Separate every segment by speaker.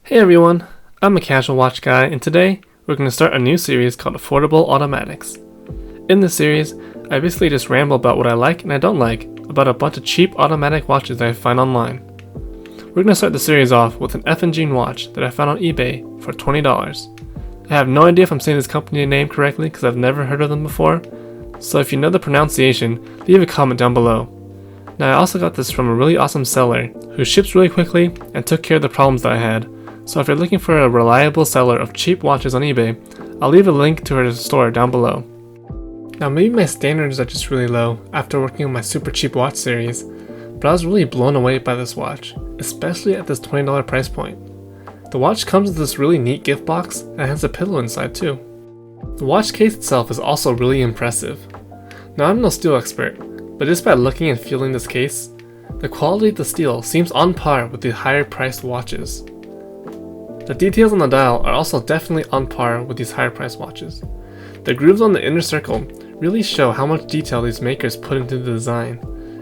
Speaker 1: Hey everyone, I'm a casual watch guy, and today we're going to start a new series called Affordable Automatics. In this series, I basically just ramble about what I like and I don't like about a bunch of cheap automatic watches that I find online. We're going to start the series off with an FNGEEN watch that I found on eBay for $20. I have no idea if I'm saying this company name correctly because I've never heard of them before, so if you know the pronunciation, leave a comment down below. Now I also got this from a really awesome seller who ships really quickly and took care of the problems that I had. So if you're looking for a reliable seller of cheap watches on eBay, I'll leave a link to her store down below. Now maybe my standards are just really low after working on my super cheap watch series, but I was really blown away by this watch, especially at this $20 price point. The watch comes with this really neat gift box and it has a pillow inside too. The watch case itself is also really impressive. Now I'm no steel expert, but just by looking and feeling this case, the quality of the steel seems on par with the higher priced watches. The details on the dial are also definitely on par with these higher priced watches. The grooves on the inner circle really show how much detail these makers put into the design,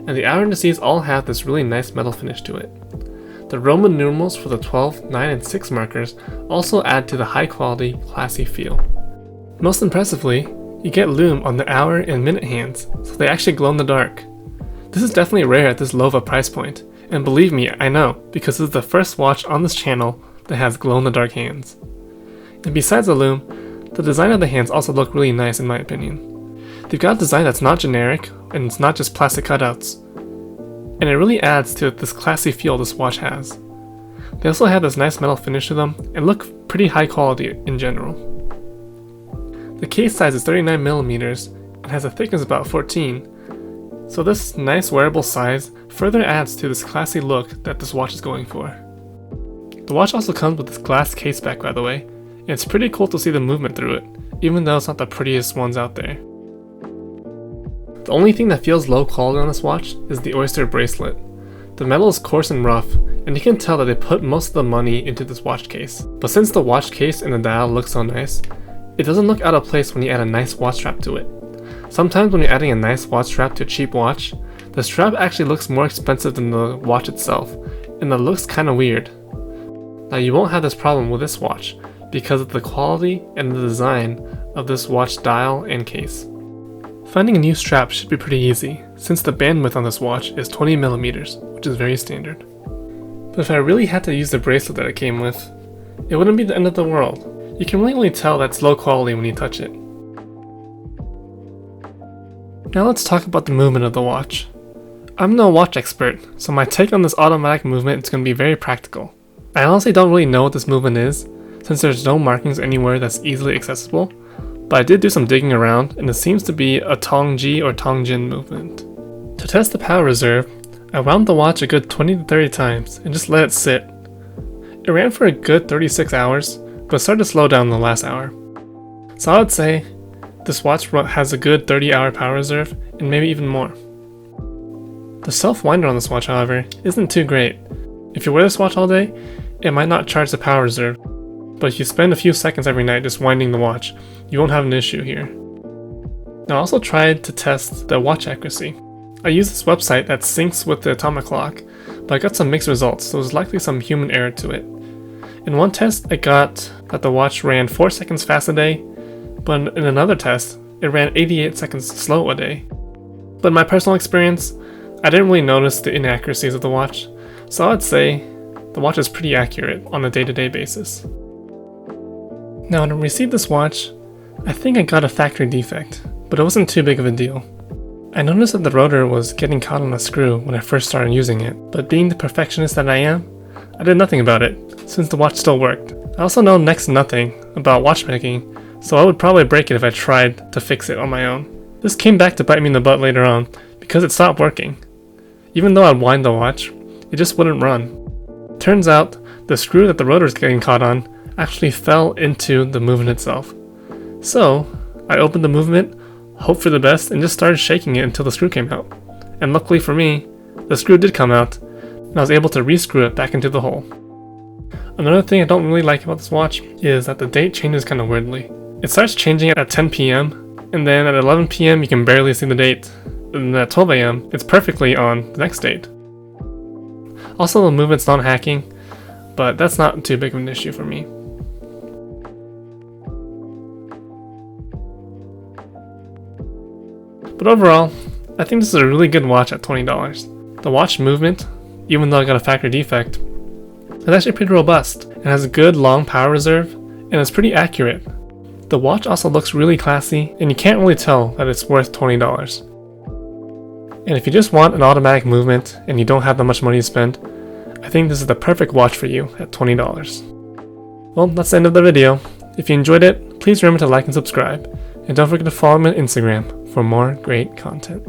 Speaker 1: and the hour indices all have this really nice metal finish to it. The Roman numerals for the 12, 9, and 6 markers also add to the high quality, classy feel. Most impressively, you get lume on the hour and minute hands, so they actually glow in the dark. This is definitely rare at this low of a price point, and believe me, I know, because this is the first watch on this channel that has glow-in-the-dark hands. And besides the lume, the design of the hands also look really nice in my opinion. They've got a design that's not generic, and it's not just plastic cutouts. And it really adds to this classy feel this watch has. They also have this nice metal finish to them, and look pretty high quality in general. The case size is 39mm, and has a thickness of about 14, so this nice wearable size further adds to this classy look that this watch is going for. The watch also comes with this glass case back, by the way, and it's pretty cool to see the movement through it, even though it's not the prettiest ones out there. The only thing that feels low quality on this watch is the oyster bracelet. The metal is coarse and rough, and you can tell that they put most of the money into this watch case. But since the watch case and the dial look so nice, it doesn't look out of place when you add a nice watch strap to it. Sometimes when you're adding a nice watch strap to a cheap watch, the strap actually looks more expensive than the watch itself, and it looks kinda weird. Now you won't have this problem with this watch because of the quality and the design of this watch dial and case. Finding a new strap should be pretty easy since the bandwidth on this watch is 20mm, which is very standard. But if I really had to use the bracelet that it came with, it wouldn't be the end of the world. You can really only tell that's low quality when you touch it. Now let's talk about the movement of the watch. I'm no watch expert, so my take on this automatic movement is going to be very practical. I honestly don't really know what this movement is, since there's no markings anywhere that's easily accessible, but I did do some digging around, and it seems to be a Tongji or Tongjin movement. To test the power reserve, I wound the watch a good 20 to 30 times and just let it sit. It ran for a good 36 hours, but started to slow down in the last hour. So I would say this watch has a good 30-hour power reserve, and maybe even more. The self-winder on this watch, however, isn't too great. If you wear this watch all day, it might not charge the power reserve, but if you spend a few seconds every night just winding the watch, you won't have an issue here. Now I also tried to test the watch accuracy. I used this website that syncs with the atomic clock, but I got some mixed results, so there's likely some human error to it. In one test, I got that the watch ran 4 seconds fast a day, but in another test, it ran 88 seconds slow a day. But in my personal experience, I didn't really notice the inaccuracies of the watch, so I'd say the watch is pretty accurate on a day-to-day basis. Now when I received this watch, I think I got a factory defect, but it wasn't too big of a deal. I noticed that the rotor was getting caught on a screw when I first started using it, but being the perfectionist that I am, I did nothing about it, since the watch still worked. I also know next to nothing about watchmaking, so I would probably break it if I tried to fix it on my own. This came back to bite me in the butt later on, because it stopped working. Even though I'd wind the watch, it just wouldn't run. Turns out, the screw that the rotor is getting caught on actually fell into the movement itself. So, I opened the movement, hoped for the best, and just started shaking it until the screw came out. And luckily for me, the screw did come out, and I was able to re-screw it back into the hole. Another thing I don't really like about this watch is that the date changes kind of weirdly. It starts changing at 10 PM, and then at 11 PM you can barely see the date, and at 12 AM it's perfectly on the next date. Also, the movement's non-hacking, but that's not too big of an issue for me. But overall, I think this is a really good watch at $20. The watch movement, even though I got a factory defect, is actually pretty robust. It has a good long power reserve, and it's pretty accurate. The watch also looks really classy, and you can't really tell that it's worth $20. And if you just want an automatic movement and you don't have that much money to spend, I think this is the perfect watch for you at $20. Well, that's the end of the video. If you enjoyed it, please remember to like and subscribe, and don't forget to follow me on Instagram for more great content.